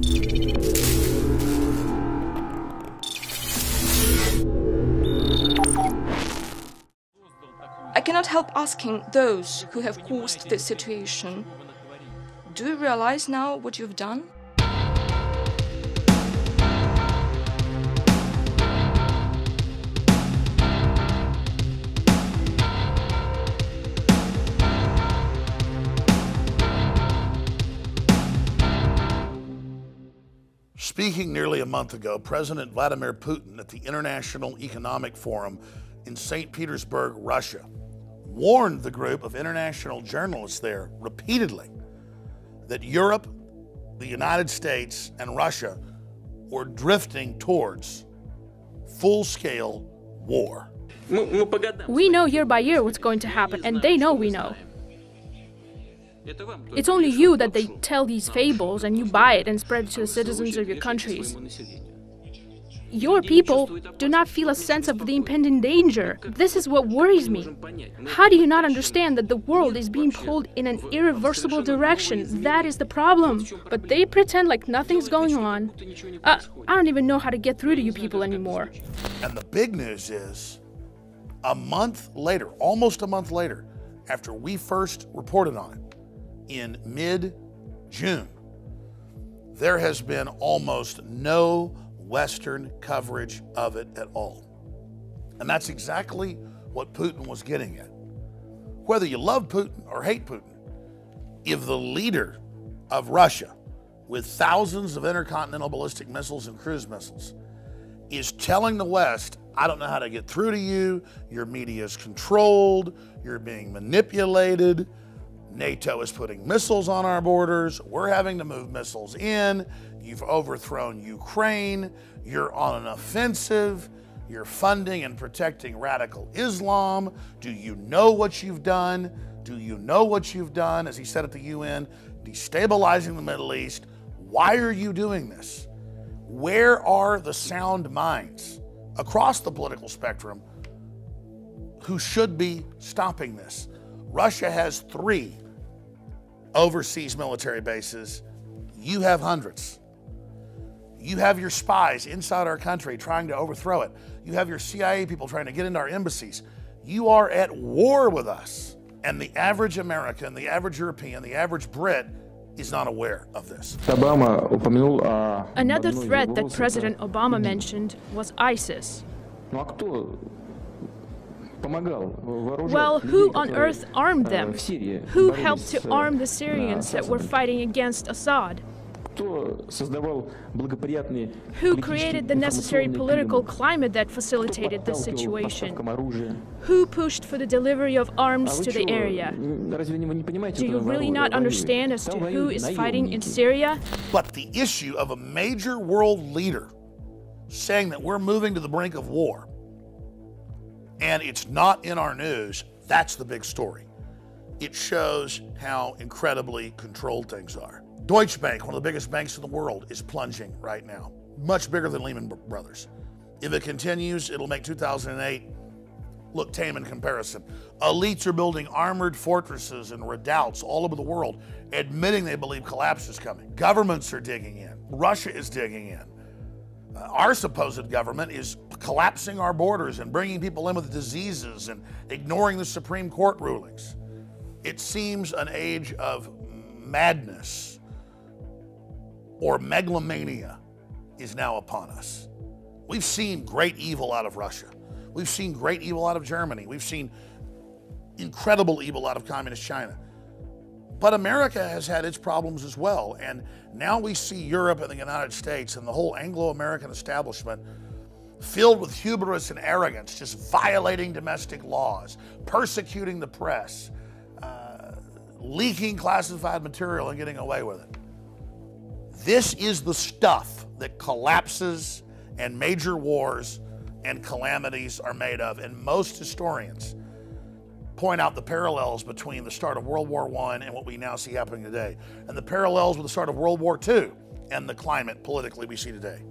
I cannot help asking those who have caused this situation, do you realize now what you've done? Speaking nearly a month ago, President Vladimir Putin at the International Economic Forum in St. Petersburg, Russia, warned the group of international journalists there repeatedly that Europe, the United States, and Russia were drifting towards full-scale war. We know year by year what's going to happen, and they know we know. It's only you that they tell these fables and you buy it and spread it to the citizens of your countries. Your people do not feel a sense of the impending danger. This is what worries me. How do you not understand that the world is being pulled in an irreversible direction? That is the problem. But they pretend like nothing's going on. I don't even know how to get through to you people anymore. And the big news is, a month later, almost a month later, after we first reported on it, in mid-June, there has been almost no Western coverage of it at all. And that's exactly what Putin was getting at. Whether you love Putin or hate Putin, if the leader of Russia, with thousands of intercontinental ballistic missiles and cruise missiles, is telling the West, I don't know how to get through to you, your media is controlled, you're being manipulated, NATO is putting missiles on our borders, we're having to move missiles in, you've overthrown Ukraine, you're on an offensive, you're funding and protecting radical Islam, do you know what you've done? Do you know what you've done, as he said at the UN, destabilizing the Middle East? Why are you doing this? Where are the sound minds across the political spectrum who should be stopping this? Russia has 3 overseas military bases. You have hundreds. You have your spies inside our country trying to overthrow it. You have your CIA people trying to get into our embassies. You are at war with us. And the average American, the average European, the average Brit is not aware of this. Another threat that President Obama mentioned was ISIS. Well, who on earth armed them? Who helped to arm the Syrians that were fighting against Assad? Who created the necessary political climate that facilitated this situation? Who pushed for the delivery of arms to the area? Do you really not understand as to who is fighting in Syria? But the issue of a major world leader saying that we're moving to the brink of war, and it's not in our news, that's the big story. It shows how incredibly controlled things are. Deutsche Bank, one of the biggest banks in the world, is plunging right now. Much bigger than Lehman Brothers. If it continues, it'll make 2008 look tame in comparison. Elites are building armored fortresses and redoubts all over the world, admitting they believe collapse is coming. Governments are digging in. Russia is digging in. Our supposed government is collapsing our borders and bringing people in with diseases and ignoring the Supreme Court rulings. It seems an age of madness or megalomania is now upon us. We've seen great evil out of Russia. We've seen great evil out of Germany. We've seen incredible evil out of communist China. But America has had its problems as well. And now we see Europe and the United States and the whole Anglo-American establishment filled with hubris and arrogance, just violating domestic laws, persecuting the press, leaking classified material and getting away with it. This is the stuff that collapses and major wars and calamities are made of. And most historians point out the parallels between the start of World War I and what we now see happening today, and the parallels with the start of World War II and the climate politically we see today.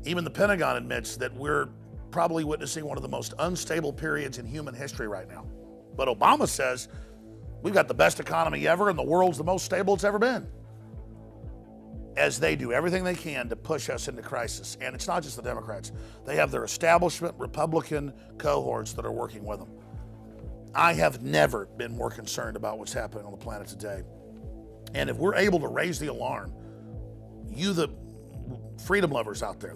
Even the Pentagon admits that we're probably witnessing one of the most unstable periods in human history right now. But Obama says we've got the best economy ever and the world's the most stable it's ever been. as they do everything they can to push us into crisis. And it's not just the Democrats. They have their establishment Republican cohorts that are working with them. I have never been more concerned about what's happening on the planet today. And if we're able to raise the alarm, you, the freedom lovers out there,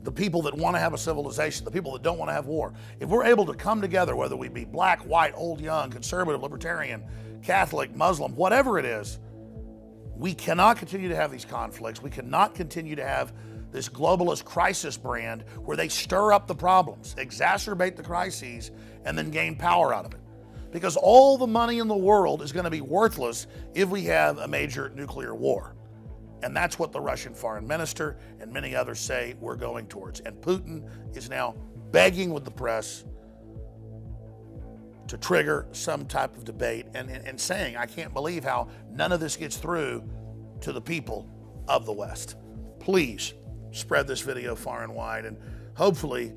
the people that want to have a civilization, the people that don't want to have war, if we're able to come together, whether we be black, white, old, young, conservative, libertarian, Catholic, Muslim, whatever it is, we cannot continue to have these conflicts. We cannot continue to have this globalist crisis brand where they stir up the problems, exacerbate the crises, and then gain power out of it. Because all the money in the world is going to be worthless if we have a major nuclear war. And that's what the Russian foreign minister and many others say we're going towards. And Putin is now begging with the press to trigger some type of debate and saying, I can't believe how none of this gets through to the people of the West. Please spread this video far and wide, and hopefully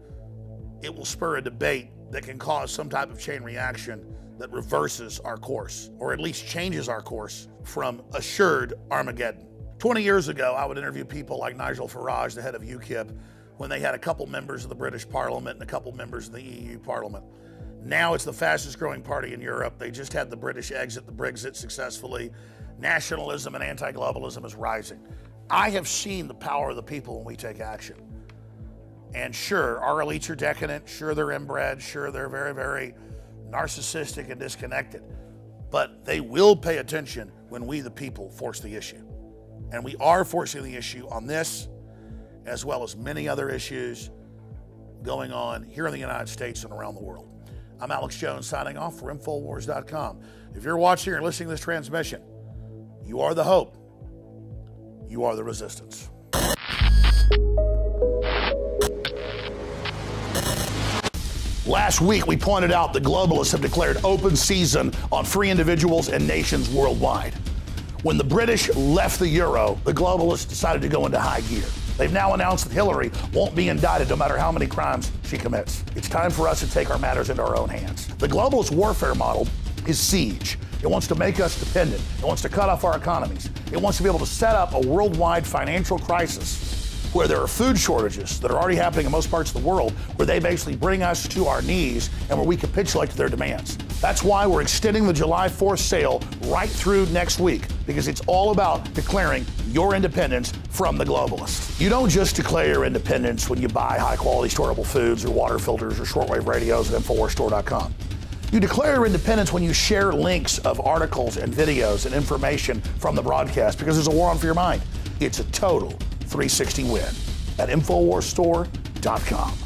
it will spur a debate that can cause some type of chain reaction that reverses our course, or at least changes our course from assured Armageddon. 20 years ago, I would interview people like Nigel Farage, the head of UKIP, when they had a couple members of the British Parliament and a couple members of the EU Parliament. Now it's the fastest growing party in Europe. They just had the British exit the Brexit successfully. Nationalism and anti-globalism is rising. I have seen the power of the people when we take action. And sure, our elites are decadent. Sure, they're inbred. Sure, they're very, very narcissistic and disconnected. But they will pay attention when we, the people, force the issue. And we are forcing the issue on this, as well as many other issues going on here in the United States and around the world. I'm Alex Jones signing off for Infowars.com. If you're watching or listening to this transmission, you are the hope. You are the resistance. Last week, we pointed out that globalists have declared open season on free individuals and nations worldwide. When the British left the euro, the globalists decided to go into high gear. They've now announced that Hillary won't be indicted no matter how many crimes she commits. It's time for us to take our matters into our own hands. The globalist warfare model is siege. It wants to make us dependent. It wants to cut off our economies. It wants to be able to set up a worldwide financial crisis where there are food shortages that are already happening in most parts of the world, where they basically bring us to our knees and where we capitulate to their demands. That's why we're extending the July 4th sale right through next week, because it's all about declaring your independence from the globalists. You don't just declare your independence when you buy high-quality storable foods or water filters or shortwave radios at InfoWarsStore.com. You declare your independence when you share links of articles and videos and information from the broadcast, because there's a war on for your mind. It's a total 360 win at InfoWarsStore.com.